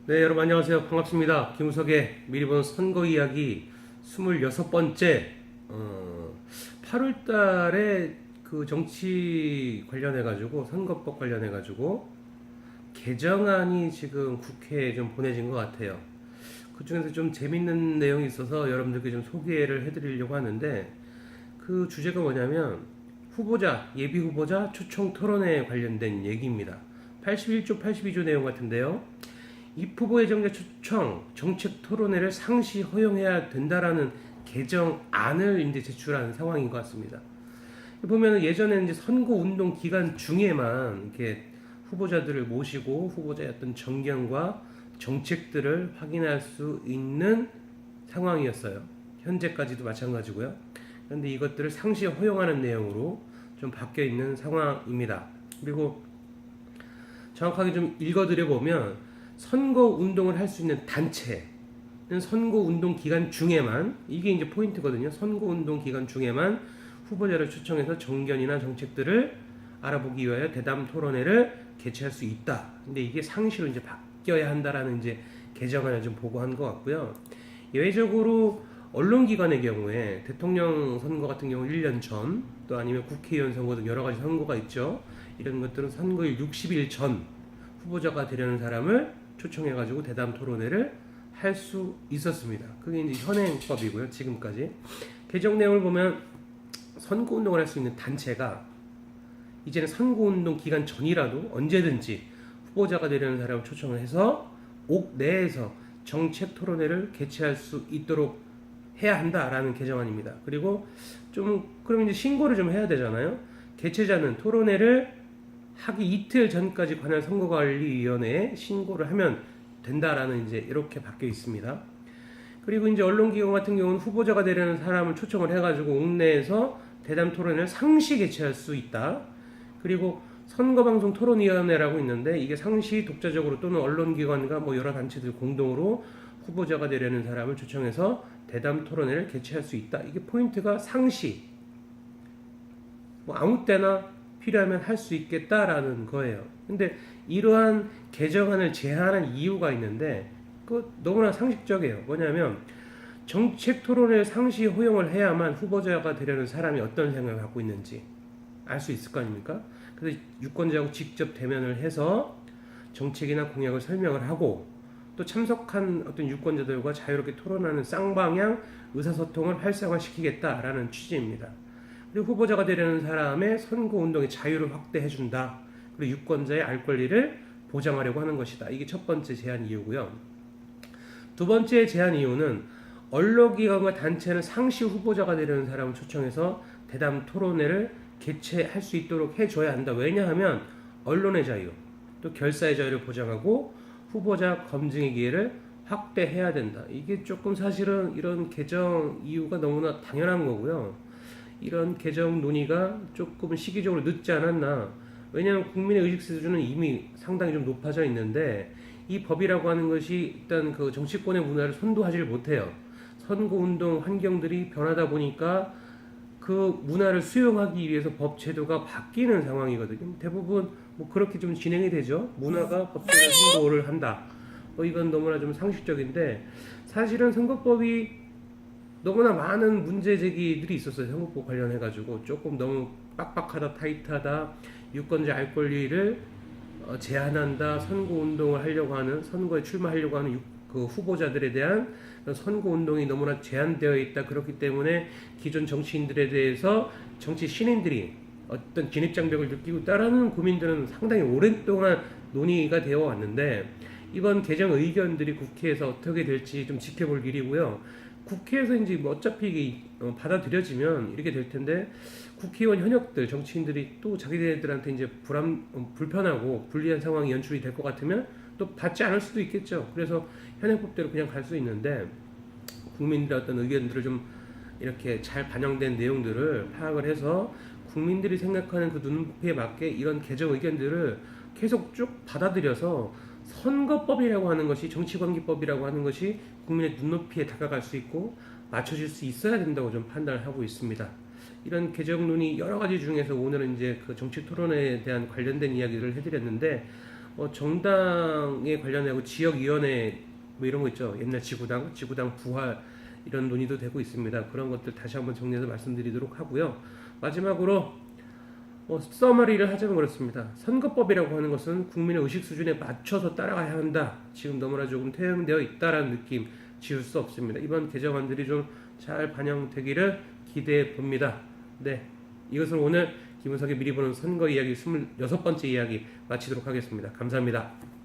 네, 여러분 안녕하세요. 반갑습니다. 김우석의 미리 본 선거 이야기 26번째 8월 달에 그 정치 관련해 가지고 선거법 관련해 가지고 개정안이 지금 국회에 좀 보내진 것 같아요. 그 중에서 좀 재밌는 내용이 있어서 여러분들께 좀 소개를 해드리려고 하는데, 그 주제가 뭐냐면 후보자, 예비 후보자 초청 토론회에 관련된 얘기입니다. 81조, 82조 내용 같은데요. 입후보 예정자 초청 정책 토론회를 상시 허용해야 된다라는 개정안을 이제 제출한 상황인 것 같습니다. 보면 예전에는 이제 선거 운동 기간 중에만 이렇게 후보자들을 모시고 후보자의 어떤 정견과 정책들을 확인할 수 있는 상황이었어요. 현재까지도 마찬가지고요. 그런데 이것들을 상시 허용하는 내용으로 좀 바뀌어 있는 상황입니다. 그리고 정확하게 좀 읽어드려 보면 선거 운동을 할 수 있는 단체는 선거 운동 기간 중에만, 이게 이제 포인트거든요. 선거 운동 기간 중에만 후보자를 초청해서 정견이나 정책들을 알아보기 위하여 대담 토론회를 개최할 수 있다. 근데 이게 상시로 이제 바뀌어야 한다라는 이제 개정안을 좀 보고한 것 같고요. 예외적으로 언론기관의 경우에 대통령 선거 같은 경우 1년 전, 또 아니면 국회의원 선거 등 여러 가지 선거가 있죠. 이런 것들은 선거일 60일 전 후보자가 되려는 사람을 초청해가지고 대담 토론회를 할 수 있었습니다. 그게 이제 현행법이고요. 지금까지 개정 내용을 보면 선거 운동을 할 수 있는 단체가 이제는 선거 운동 기간 전이라도 언제든지 후보자가 되려는 사람을 초청을 해서 옥 내에서 정책 토론회를 개최할 수 있도록 해야 한다라는 개정안입니다. 그리고 그럼 이제 신고를 좀 해야 되잖아요. 개최자는 토론회를 하기 이틀 전까지 관할 선거관리위원회에 신고를 하면 된다라는 이제 이렇게 바뀌어 있습니다. 그리고 이제 언론기관 같은 경우는 후보자가 되려는 사람을 초청을 해가지고 옥내에서 대담 토론을 상시 개최할 수 있다. 그리고 선거방송 토론위원회라고 있는데, 이게 상시 독자적으로 또는 언론기관과 뭐 여러 단체들 공동으로 후보자가 되려는 사람을 초청해서 대담 토론회를 개최할 수 있다. 이게 포인트가 상시. 뭐 아무 때나 필요하면 할 수 있겠다라는 거예요. 근데 이러한 개정안을 제한한 이유가 있는데, 너무나 상식적이에요. 뭐냐면 정책 토론을 상시 허용을 해야만 후보자가 되려는 사람이 어떤 생각을 갖고 있는지 알 수 있을 거 아닙니까? 그래서 유권자하고 직접 대면을 해서 정책이나 공약을 설명을 하고, 또 참석한 어떤 유권자들과 자유롭게 토론하는 쌍방향 의사소통을 활성화시키겠다라는 취지입니다. 그리고 후보자가 되려는 사람의 선거운동의 자유를 확대해준다. 그리고 유권자의 알 권리를 보장하려고 하는 것이다. 이게 첫 번째 제한 이유고요. 두 번째 제한 이유는 언론기관과 단체는 상시 후보자가 되려는 사람을 초청해서 대담 토론회를 개최할 수 있도록 해줘야 한다. 왜냐하면 언론의 자유, 또 결사의 자유를 보장하고 후보자 검증의 기회를 확대해야 된다. 이게 조금 사실은 이런 개정 이유가 너무나 당연한 거고요. 이런 개정 논의가 조금 시기적으로 늦지 않았나. 왜냐하면 국민의 의식 수준은 이미 상당히 좀 높아져 있는데, 이 법이라고 하는 것이 일단 그 정치권의 문화를 선도하지를 못해요. 선거운동 환경들이 변하다 보니까 그 문화를 수용하기 위해서 법 제도가 바뀌는 상황이거든요. 대부분 뭐 그렇게 좀 진행이 되죠. 문화가 법 제도를 선도를 한다. 이건 너무나 좀 상식적인데, 사실은 선거법이 너무나 많은 문제 제기들이 있었어요. 선거법 관련해가지고 조금 너무 빡빡하다, 타이트하다, 유권자 알 권리를 제한한다, 선거운동을 하려고 하는, 선거에 출마하려고 하는 그 후보자들에 대한 선거운동이 너무나 제한되어 있다. 그렇기 때문에 기존 정치인들에 대해서 정치 신인들이 어떤 진입장벽을 느끼고 있다라는 고민들은 상당히 오랫동안 논의가 되어 왔는데, 이번 개정 의견들이 국회에서 어떻게 될지 좀 지켜볼 일이고요. 국회에서 이제 뭐 어차피 이게 받아들여지면 이렇게 될 텐데, 국회의원 현역들, 정치인들이 또 자기들한테 이제 불편하고 불리한 상황이 연출이 될 것 같으면 또 받지 않을 수도 있겠죠. 그래서 현행법대로 그냥 갈 수 있는데, 국민들의 어떤 의견들을 좀 이렇게 잘 반영된 내용들을 파악을 해서 국민들이 생각하는 그 눈높이에 맞게 이런 개정 의견들을 계속 쭉 받아들여서 선거법이라고 하는 것이, 정치관계법이라고 하는 것이 국민의 눈높이에 다가갈 수 있고 맞춰질 수 있어야 된다고 좀 판단을 하고 있습니다. 이런 개정 논의 여러 가지 중에서 오늘은 이제 그 정치 토론에 대한 관련된 이야기를 해드렸는데, 정당에 관련하고 지역위원회 뭐 이런 거 있죠. 옛날 지구당 부활 이런 논의도 되고 있습니다. 그런 것들 다시 한번 정리해서 말씀드리도록 하고요. 마지막으로 서머리를 하자면 그렇습니다. 선거법이라고 하는 것은 국민의 의식 수준에 맞춰서 따라가야 한다. 지금 너무나 조금 퇴행되어 있다라는 느낌 지울 수 없습니다. 이번 개정안들이 좀 잘 반영되기를 기대해 봅니다. 네, 이것을 오늘 김은석의 미리 보는 선거 이야기 26번째 이야기 마치도록 하겠습니다. 감사합니다.